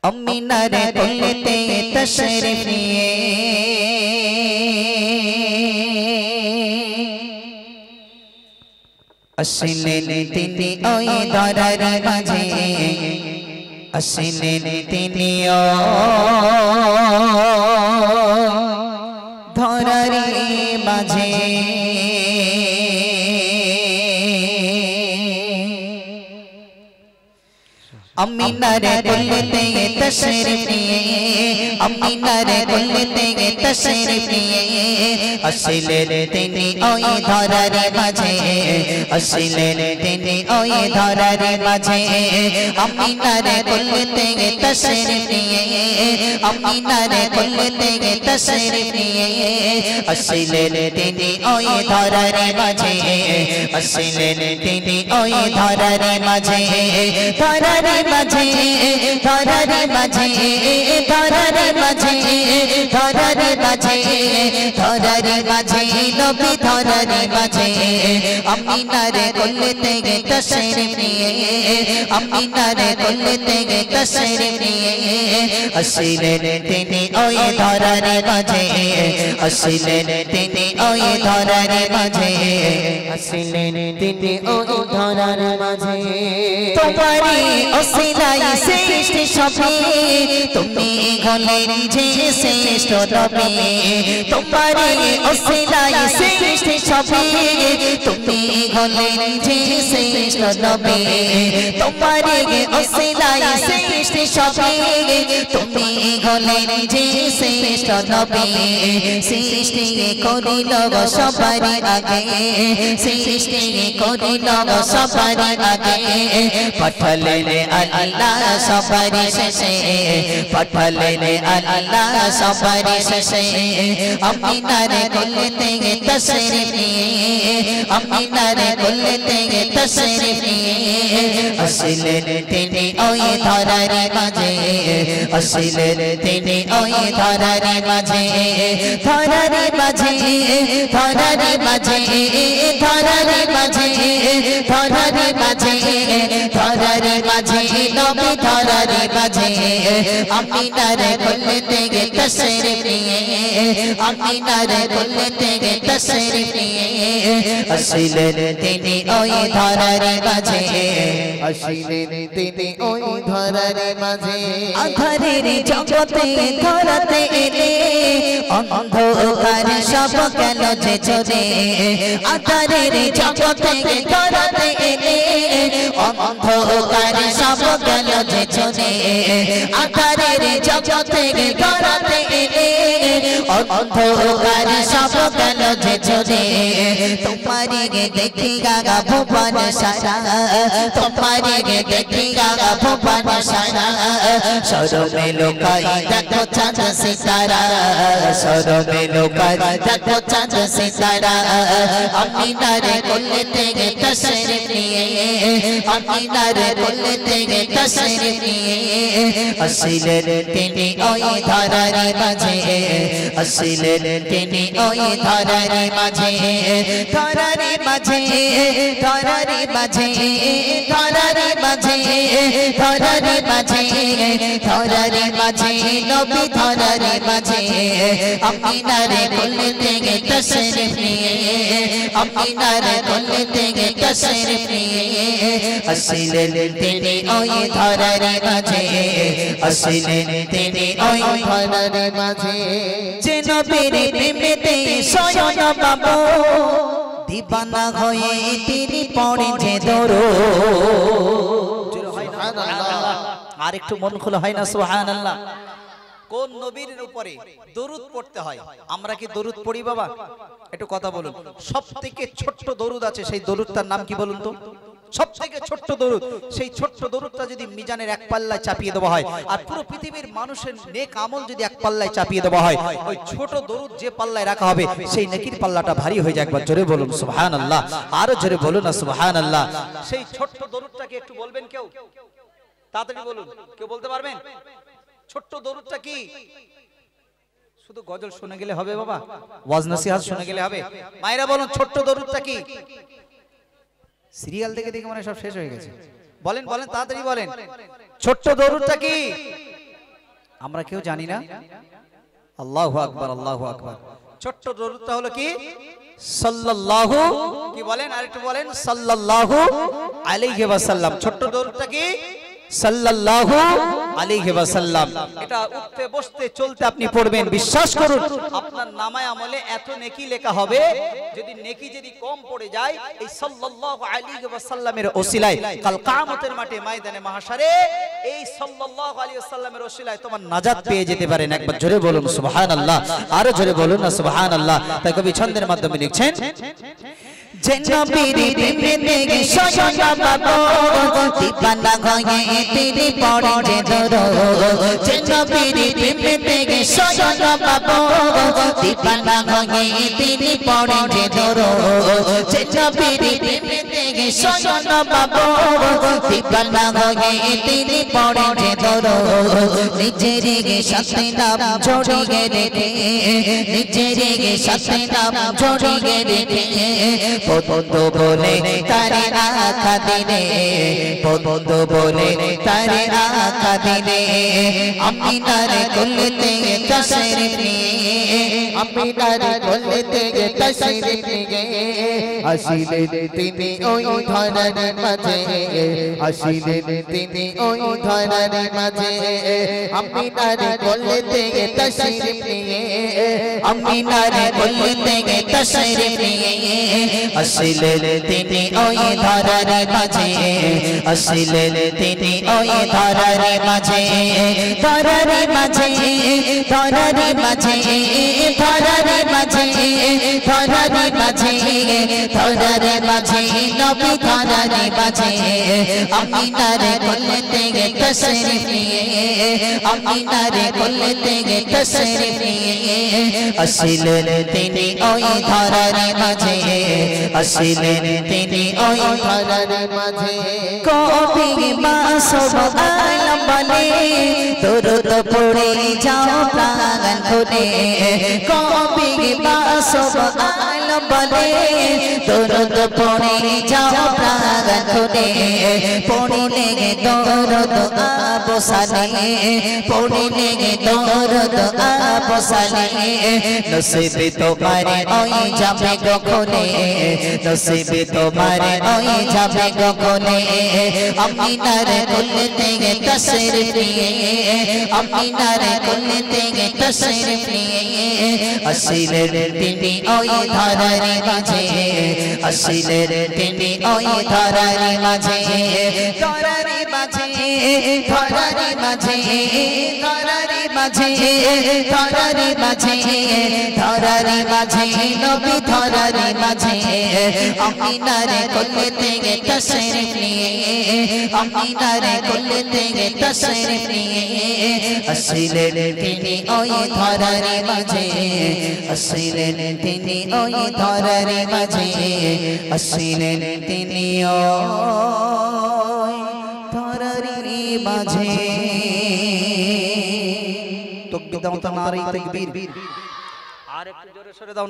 अमीनार कुलते तशरीफ लिए আসলেন তিনি ওই ধরার মাঝে আসলেন তিনি ধরার মাঝে अमीनार कुलते तशरीफ लिए अमीनार कुलते तशरीफ लिए আসলেন তিনি ওই ধরার মাঝে আসলেন তিনি ওই ধরার মাঝে अमीनार कुलते तशरीफ लिए अमीनार कुलते तशरीफ लिए আসলেন তিনি ওই ধরার মাঝে আসলেন তিনি ওই ধরার মাঝে ধরার মাঝে ধরার মাঝে ধরার মাঝে ধরার মাঝে ধরার মাঝে নবী ধরার মাঝে अमीनार कुलते तशरीफ लिए अमीनार कुलते तशरीफ लिए আসলেন তিনি ওই ধরার মাঝে আসলেন তিনি ওই ধরার মাঝে আসলেন তিনি ওই ধরার মাঝে তোমারি ওসিলাই শ্রেষ্ঠ সবে তুমি হলেন যে শ্রেষ্ঠ নবী তোমারি ওসিলাই শ্রেষ্ঠ সবে তুমি হলেন যে শ্রেষ্ঠ নবী তোমারি ওসিলাই শ্রেষ্ঠ সবে তুমি হলেন যে শ্রেষ্ঠ নবী সৃষ্টি করিল সবার আগে সৃষ্টি করিল সবার আগে পাঠালেন আল্লাহ সবার শেষে পাঠালেন আল্লাহ সবার শেষে अमीनार कुलते तशरीफ लिए अमीनार कुलते तशरीफ लिए আসলেন তিনি ওই ধরার মাঝে আসলেন তিনি ওই ধরার মাঝে ধরার মাঝে ধরার মাঝে ধরার মাঝে ধরার মাঝে ধরার মাঝে নবী ধরার মাঝে अमीनार कुलते तशरीफ लिए अमीनार कुलते तशरीफ लिए আসলেন তিনি ওই ধরার মাঝে আসলেন তিনি ওই ধরার মাঝে আধারের জগতে ধরাতে এলে অন্ধকার সব গেল যে চলে আধারের জগতে ধরাতে এলে অন্ধকার সব গেল যে চলে আধারের জগতে ধরাতে এলে অন্ধকার সব গেল যে চলে তোমারি দেখি গাগা ভুবন সারা তোমারি দেখি গাগা ভুবন সারা সরমে লোকাই দেখো চাঁদ সিতারা সরমে লোকাই দেখো চাঁদ সিতারা अमीनार कुलते तशरीफ लिए अमीनार कुलते तशरीफ लिए আসলেন তিনি ওই ধরার মাঝে আসলেন তিনি ওই ধরার মাঝে ধরার মাঝে ধরার মাঝে ধরার মাঝে ধরার মাঝে ধরার মাঝে নবী ধরার মাঝে अमीनार कुलते तशरीफ लिए अमीनार कुलते तशरीफ लिए আসলেন তিনি ওই ধরার মাঝে আসলেন তিনি ওই ধরার মাঝে যে নবীর প্রেমেতে শয়ন বাবু দিবানা হয়ে তিনি পড়েছে দরুদ সুবহানাল্লাহ আর একটু মন খোলা হয় না সুবহানাল্লাহ কোন নবীর উপরে দরুদ পড়তে হয় আমরা কি দরুদ পড়ি বাবা একটু কথা বলুন সবথেকে ছোট্ট দরুদ আছে সেই দরুদটার নাম কি বলুন তো সবথেকে ছোট্ট দরুদ সেই ছোট্ট দরুদটা যদি মিজানের এক পাল্লায় চাপিয়ে দেওয়া হয় আর পুরো পৃথিবীর মানুষের নেক আমল যদি এক পাল্লায় চাপিয়ে দেওয়া হয় ওই ছোট দরুদ যে পাল্লায় রাখা হবে সেই নেকির পাল্লাটা ভারী হয়ে যায় একবার জোরে বলুন সুবহানাল্লাহ আরো জোরে বলুন না সুবহানাল্লাহ সেই ছোট্ট দরুদটাকে একটু বলবেন কেউ তাড়াতাড়ি বলুন কেউ বলতে পারবেন ছোট্ট দরুদটা কি শুধু গজল শুনে গেলে হবে বাবা ওয়াজ নসিহত শুনে গেলে হবে মায়েরা বলুন ছোট্ট দরুদটা কি সিরিয়াল দেখে দেখে মানে সব শেষ হয়ে গেছে বলেন বলেন তাড়াতাড়ি বলেন ছোট্ট দরুদটা কি আমরা কেউ জানি না। আল্লাহু আকবার, আল্লাহু আকবার। ছোট্ট দরুদটা হলো কি সাল্লাল্লাহু, কি বলেন আরেকটু বলেন, সাল্লাল্লাহু আলাইহি ওয়াসাল্লাম। ছোট্ট দরুদটা কি সাল্লাল্লাহু আলাইহি ওয়াসাল্লাম। এটা উঠতে বসতে চলতে আপনি পড়বেন, বিশ্বাস করুন আপনার নামায়ে আমলে এত নেকি লেখা হবে। যদি নেকি যদি কম পড়ে যায়, এই সাল্লাল্লাহু আলাইহি ওয়াসাল্লামের ওসিলায় কাল কিয়ামতের মাঠে ময়দানে মাহশারে এই সাল্লাল্লাহু আলাইহি ওয়াসাল্লামের ওসিলায় তোমার নাজাত পেয়ে যেতে পারেন। একবার জোরে বলুন সুবহানাল্লাহ, আরো জোরে বলুন না সুবহানাল্লাহ। তাই কবি ছন্দের মাধ্যমে লিখছেন, যে নবীর প্রেমে গে সজনা বাবু দিবানা গয়ে তেরি পড়ে যে ধরো, যে নবীর প্রেমে গে সজনা বাবু দিবানা গয়ে তেরি পড়ে যে ধরো, যে নবীর প্রেমে গে সজনা বাবু দিবানা গয়ে তেরি পড়ে যে ধরো, নিজের গে সাথে নাম জড়িয়ে রেখে, নিজের গে সাথে নাম জড়িয়ে রেখে বন্ধু বলে তারে আখা দিনে, বন্ধু বলে তারে আখা দিনে, আমিনার কোলেতে তশরিফ নিয়ে, আমিনার কোলেতে তশরিফ নিয়ে আসিলেন তিনি ওই ধরার মাঝে, আসিলেন তিনি ওই ধরার মাঝে, আমিনার কোলেতে তশরিফ নিয়ে, আমিনার কোলেতে তশরিফ নিয়ে আসিলেন তিনি ওই ধরার মাঝে, আসিলেন তিনি ওই ধরার মাঝে, ধরার মাঝে, ধরার মাঝে, ধরার মাঝে, ধরার মাঝে, ধরার মাঝে, নবী ধরার মাঝে, আমিনার কোলেতে তশরিফ নিয়ে, আমিনার কোলেতে তশরিফ নিয়ে আসিলেন তিনি ওই ধরার মাঝে, আসিলেন তিনি ওই ধরার মাঝে। কবি মাসব আলম বলে দরুদ পড়ে যাও প্রাণ খুলে, কবি মাসব আলম বলে দরুদ পড়ে যাও প্রাণ খুলে, পড়িলে দরুদ আবসালে, পড়িলে দরুদ আবসালে, নসিবে তোমারে ওই যাবে গো খুলে, নসিবে তোমারে ওই যাবে গো খুলে, আমিনার কোলেতে তশরিফ নিয়ে, আমিনার কোলেতে তশরিফ নিয়ে আসিলেন তিনি ওই ধরার মাঝে, আসিলেন তিনি ওই ধরার মাঝে, ধরার মাঝে, ধরার মাঝে, ধরার মাঝে, ধরার মাঝে, ধরার মাঝে, নবী ধরার মাঝে, আমিনার কোলেতে তশরিফ নিয়ে, আমিনার কোলেতে তশরিফ নিয়ে আসিলেন তিনি ওই ধরার মাঝে, আসিলেন তিনি ওই ধরার মাঝে, আসিলেন তিনি ওই ধরার মাঝে। তাকবীর দাও, নারে তাকবীর, আর একটু জোরে সরে দাও।